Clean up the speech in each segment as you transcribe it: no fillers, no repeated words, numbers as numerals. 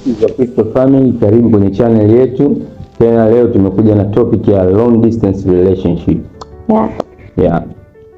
This is Crystal Family, karibu kwenye channel yetu. Tena leo tumekuja na topic ya long distance relationship. Yeah.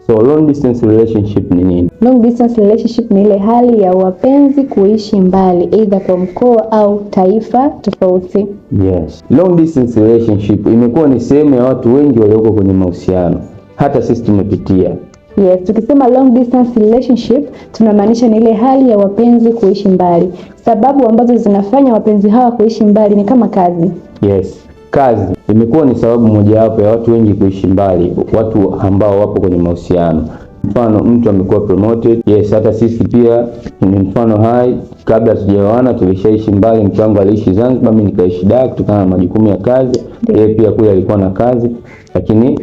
So long distance relationship ni nini? Long distance relationship ni ile hali ya wapenzi kuishi mbali, either kwa mkoa au taifa tofauti. Yes. Long distance relationship imekuwa ni sehemu ya watu wengi walioko kwenye mahusiano. Hata sisi tumepitia. Yes, tukisema long distance relationship tunamaanisha ni ile hali ya wapenzi kuishi mbali. Sababu ambazo zinafanya wapenzi hawa kuishi mbali ni kama kazi. Yes. Kazi imekuwa ni sababu mojawapo ya watu wengi kuishi mbali, watu ambao wapo kwenye mahusiano. Mfano, mtu amekuwa promoted. Yes, hata sisi pia ni mfano hai. Kabla tujaoana tulishaishi mbali. Mtu wangu aliishi Zanzibar, mimi nikaishi Dar kutokana na majukumu ya kazi. Yeye pia kule alikuwa na kazi. Lakini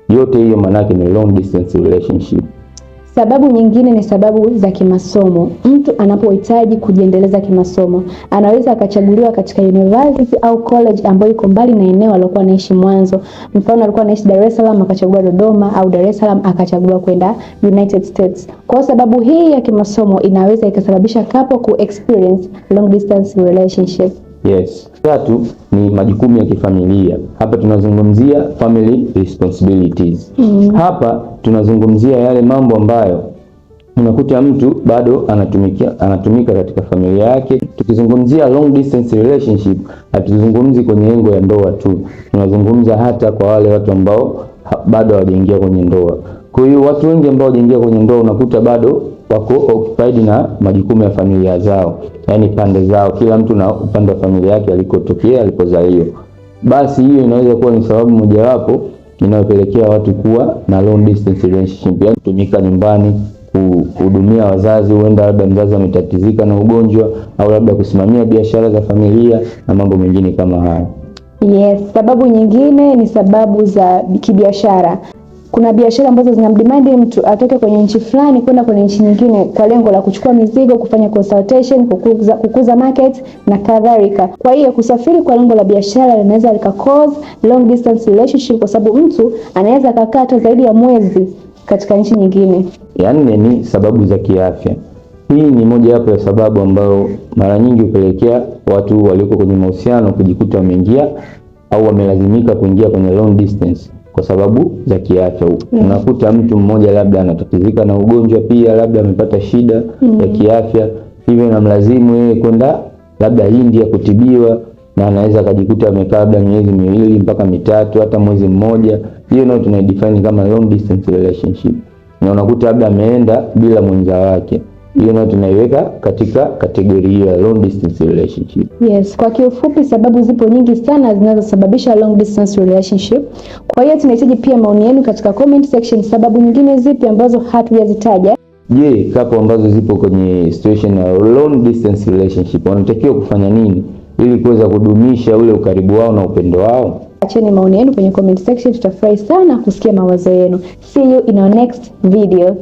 yote hiyo manake ni long distance relationship. Sababu nyingine ni sababu za kimasomo. Mtu anapohitaji kujiendeleza kimasomo, anaweza akachaguliwa katika university au college ambayo iko mbali na eneo alilokuwa anaishi mwanzo. Mfano, alikuwa anaishi Dar es Salaam akachagua Dodoma, au Dar es Salaam akachaguliwa kwenda United States. Kwa sababu hii ya kimasomo inaweza ikasababisha couple ku experience long distance relationship. Yes. Tatu ni majukumu ya kifamilia. Hapa tunazungumzia family responsibilities. Hapa tunazungumzia yale mambo ambayo unakuta mtu bado anatumika katika familia yake. Tukizungumzia long distance relationship, hatuzungumzi kwenye lengo ya ndoa tu. Tunazungumza hata kwa wale watu ambao bado hawajaingia kwenye ndoa. Kwa hiyo watu wengi ambao hawajaingia kwenye ndoa unakuta bado wako occupied na majukumu ya familia zao, yani pande zao, kila mtu na upande wa familia yake alikotokea, alipozaliwa. Basi hiyo inaweza kuwa ni sababu mojawapo inayopelekea watu kuwa na long distance relationship, yani kutumika nyumbani, kuhudumia wazazi, huenda labda mzazi ametatizika na ugonjwa, au labda kusimamia biashara za familia na mambo mengine kama haya. Yes, sababu nyingine ni sababu za kibiashara. Kuna biashara ambazo zinamdemand mtu atoke kwenye nchi fulani kwenda kwenye nchi nyingine kwa lengo la kuchukua mizigo, kufanya consultation, kukuza market na kadhalika. Kwa hiyo kusafiri kwa lengo la biashara linaweza lika cause long distance relationship, kwa sababu mtu anaweza kukaa hata zaidi ya mwezi katika nchi nyingine. Yaani ni sababu za kiafya. Hii ni moja wapo ya sababu ambayo mara nyingi hupelekea watu walioko kwenye mahusiano kujikuta wameingia au wamelazimika kuingia kwenye long distance kwa sababu za kiafya. Unakuta mtu mmoja labda anatatizika na ugonjwa, pia labda amepata shida ya kiafya, hivyo inamlazimu yeye kwenda labda India kutibiwa, na anaweza kujikuta amekaa labda miezi miwili mpaka mitatu, hata mwezi mmoja. Hiyo ndio tunadefine kama long distance relationship. Na unakuta labda ameenda bila mwenza wake. Hiyo ndio tunaiweka katika kategoria ya long distance relationship. Yes, kwa kiufupi sababu zipo nyingi sana zinazosababisha long distance relationship. Kwa hiyo tunahitaji pia maoni yenu katika comment section. Sababu nyingine zipi ambazo hatujazitaja? Je, couple ambazo zipo kwenye situation ya long distance relationship wanatakiwa kufanya nini ili kuweza kudumisha ule ukaribu wao na upendo wao? Acheni maoni yenu kwenye comment section, tutafurahi sana kusikia mawazo yenu. See you in our next video.